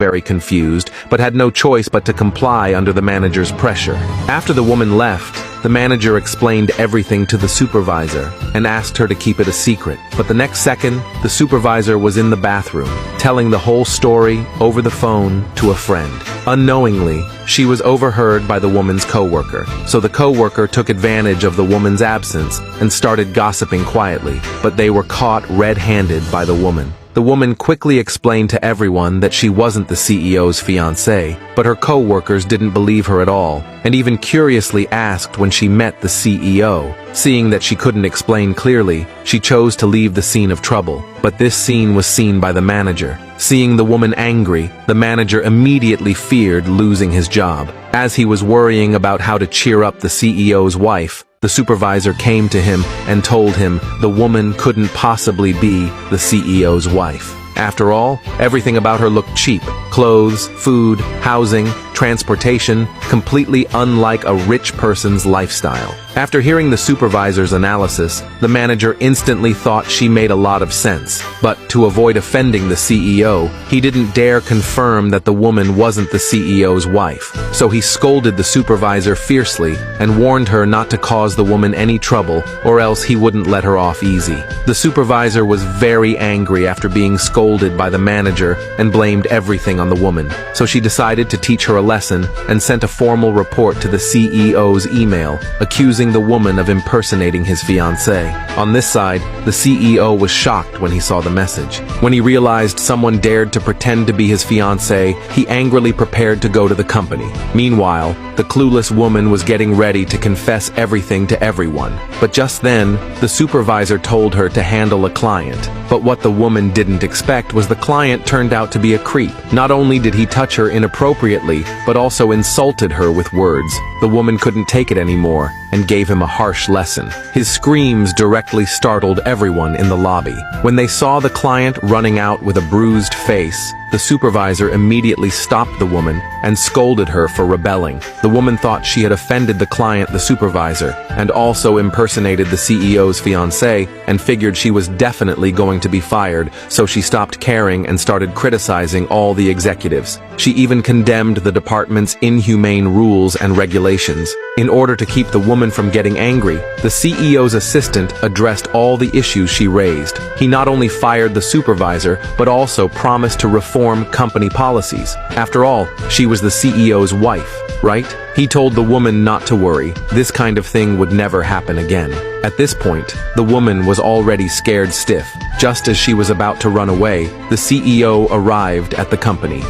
very confused, but had no choice but to comply under the manager's pressure. After the woman left, the manager explained everything to the supervisor and asked her to keep it a secret. But the next second, the supervisor was in the bathroom, telling the whole story over the phone to a friend. Unknowingly, she was overheard by the woman's coworker, so the coworker took advantage of the woman's absence and started gossiping quietly, but they were caught red-handed by the woman. The woman quickly explained to everyone that she wasn't the CEO's fiancée, but her co-workers didn't believe her at all, and even curiously asked when she met the CEO. Seeing that she couldn't explain clearly, she chose to leave the scene of trouble. But this scene was seen by the manager. Seeing the woman angry, the manager immediately feared losing his job. As he was worrying about how to cheer up the CEO's wife, the supervisor came to him and told him the woman couldn't possibly be the CEO's wife. After all, everything about her looked cheap. Clothes, food, housing, transportation, completely unlike a rich person's lifestyle. After hearing the supervisor's analysis, the manager instantly thought she made a lot of sense. But to avoid offending the CEO, he didn't dare confirm that the woman wasn't the CEO's wife. So he scolded the supervisor fiercely and warned her not to cause the woman any trouble, or else he wouldn't let her off easy. The supervisor was very angry after being scolded by the manager and blamed everything on the woman. So she decided to teach her a lesson and sent a formal report to the CEO's email, accusing the woman of impersonating his fiancée. On this side, the CEO was shocked when he saw the message. When he realized someone dared to pretend to be his fiancée, he angrily prepared to go to the company. Meanwhile, the clueless woman was getting ready to confess everything to everyone. But just then, the supervisor told her to handle a client. But what the woman didn't expect was the client turned out to be a creep. Not only did he touch her inappropriately, but also insulted her with words. The woman couldn't take it anymore and gave him a harsh lesson. His screams directly startled everyone in the lobby. When they saw the client running out with a bruised face, the supervisor immediately stopped the woman and scolded her for rebelling. The woman thought she had offended the client, the supervisor, and also impersonated the CEO's fiancée and figured she was definitely going to be fired, so she stopped caring and started criticizing all the executives. She even condemned the department's inhumane rules and regulations. In order to keep the woman from getting angry, the CEO's assistant addressed all the issues she raised. He not only fired the supervisor, but also promised to reform company policies. After all, she was the CEO's wife, right? He told the woman not to worry, this kind of thing would never happen again. At this point, the woman was already scared stiff. Just as she was about to run away, the CEO arrived at the company.